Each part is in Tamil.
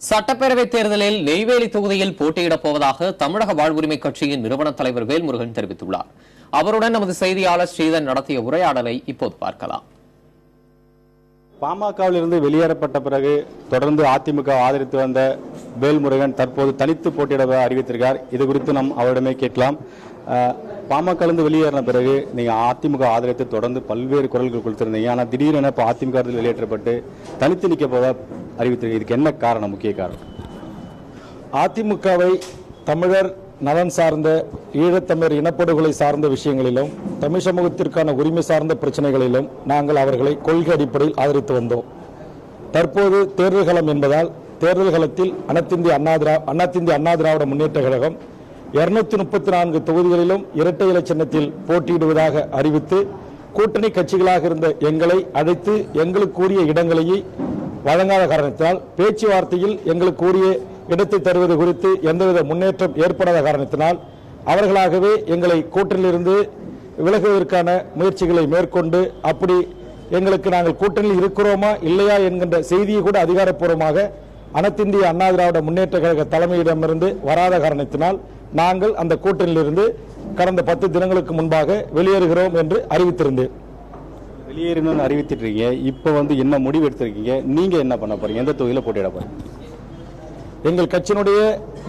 சட்டப்பேரவைத் தேர்தலில் நெய்வேலி தொகுதியில் போட்டியிடப் போவதாக தமிழக வாழ்வுரிமை கட்சியின் நிறுவன தலைவர் வேல்முருகன் தெரிவித்துள்ளார். அவருடன் நமது செய்தியாளர் ஸ்ரீதன் நடத்திய உரையாடலை இப்போது பார்க்கலாம். பாமகவில் இருந்து வெளியேறப்பட்ட பிறகு தொடர்ந்து அதிமுக ஆதரித்து வந்த வேல்முருகன் தற்போது தனித்து போட்டியிட அறிவித்திருக்கார். இது குறித்து நாம் அவரிடமே கேட்கலாம். பாமகவிலிருந்து வெளியேறின பிறகு நீங்க அதிமுக ஆதரித்து தொடர்ந்து பல்வேறு குரல்கள் கொடுத்திருந்தீங்க. ஆனால் திடீரென இப்போ அதிமுக வெளியேற்றப்பட்டு தனித்து நிற்க போவதா அறிவித்திருக்கீங்க. இதுக்கு என்ன காரணம்? முக்கிய காரணம் அதிமுகவை தமிழர் நலன் சார்ந்த ஈழத்தமிழர் இனப்படுகொலை சார்ந்த விஷயங்களிலும் தமிழ் சமூகத்திற்கான உரிமை சார்ந்த பிரச்சனைகளிலும் நாங்கள் அவர்களை கொள்கை அடிப்படையில் ஆதரித்து வந்தோம். தற்போது தேர்தல் களம் என்பதால் தேர்தல் களத்தில் அனைத்திந்திய அண்ணா திராவிட முன்னேற்ற கழகம் 234 தொகுதிகளிலும் இரட்டை இலை சின்னத்தில் போட்டியிடுவதாக அறிவித்து கூட்டணி கட்சிகளாக இருந்த எங்களை அழைத்து எங்களுக்கு உரிய இடங்களையே வழங்காத காரணத்தினால் பேச்சுவார்த்தையில் எங்களுக்கு உரிய இடத்தை தருவது குறித்து எந்தவித முன்னேற்றம் ஏற்படாத காரணத்தினால் அவர்களாகவே எங்களை கூட்டணியிலிருந்து விலகுவதற்கான முயற்சிகளை மேற்கொண்டு அப்படி எங்களுக்கு நாங்கள் கூட்டணியில் இருக்கிறோமா இல்லையா என்கின்ற செய்தியை கூட அதிகாரப்பூர்வமாக அனைத்திந்திய அண்ணா திராவிட முன்னேற்ற கழக தலைமையிடமிருந்து வராத காரணத்தினால் நாங்கள் அந்த கூட்டணியிலிருந்து கடந்த 10 தினங்களுக்கு முன்பாக வெளியேறுகிறோம் என்று அறிவித்திருந்தேன். வெளியேறணும்னு அறிவித்திட்டு இருக்கீங்க. இப்போ என்ன முடிவு எடுத்திருக்கீங்க? நீங்க என்ன பண்ண போறீங்க? எந்த தொகுதியில் போட்டியிட போறீங்க? எங்கள் கட்சியினுடைய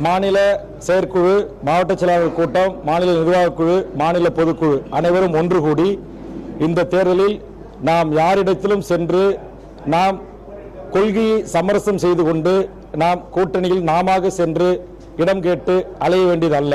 மாநில செயற்குழு, மாவட்ட செயலாளர் கூட்டம், மாநில நிர்வாகக் குழு, மாநில பொதுக்குழு அனைவரும் ஒன்று கூடி இந்த தேர்தலில் நாம் யாரிடத்திலும் சென்று நாம் கொள்கையை சமரசம் செய்து கொண்டு நாம் கூட்டணியில் நாமாக சென்று இடம் கேட்டு அலைய வேண்டியது அல்ல.